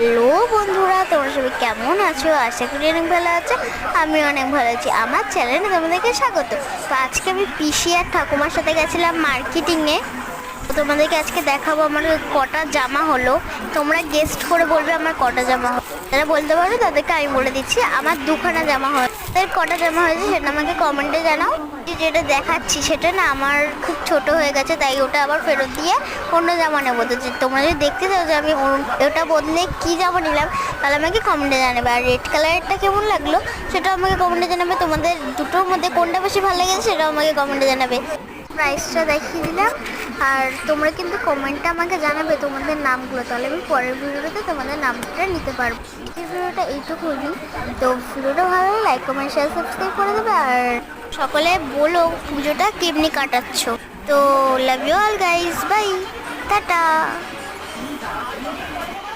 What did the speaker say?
Hello বন্ধুরা, তোমরা সবাই কেমন আছো? আশা করি অনেক ভালো আছো। আমি অনেক ভালো আছি। আমার চ্যানেলে তোমাদেরকে স্বাগত। তো আজকে আমি পিসি আর ঠাকুমার সাথে গেছিলাম মার্কেটিংয়ে। তো তোমাদেরকে আজকে দেখাবো আমার কটা জামা হলো। তোমরা গেস্ট করে বলবে আমার কটা জামা হলো। যারা বলতে পারো তাদেরকে আমি বলে দিচ্ছি, আমার দুখানা জামা হয়। তাদের কটা জামা হয়েছে সেটা আমাকে কমেন্টে জানাও। যেটা দেখাচ্ছি সেটা না আমার খুব ছোট হয়ে গেছে, তাই ওটা আবার ফেরত দিয়ে অন্য জামা নেবো। তো তোমরা যদি দেখতে চাও যে আমি ওটা বদলে কী জামা নিলাম, তাহলে আমাকে কমেন্টে জানাবে। আর রেড কালারেরটা কেমন লাগলো সেটাও আমাকে কমেন্টে জানাবে। তোমাদের দুটোর মধ্যে কোনটা বেশি ভালো লেগেছে সেটাও আমাকে কমেন্টে জানাবে। প্রাইসটা দেখিয়ে দিলাম। আর তোমরা কিন্তু কমেন্টে আমাকে জানাবে তোমাদের নামগুলো, তাহলে আমি পরের ভিডিওতে তোমাদের নামটা নিতে পারবো। এই ভিডিওটা এইটুকুই। তো ভিডিওটা ভালো লাগলে লাইক কমেন্ট শেয়ার সাবস্ক্রাইব করে দেবে। আর সকলে বলো পুজোটা কেমনি কাটাচ্ছ। তো love you all guys, bye, tata.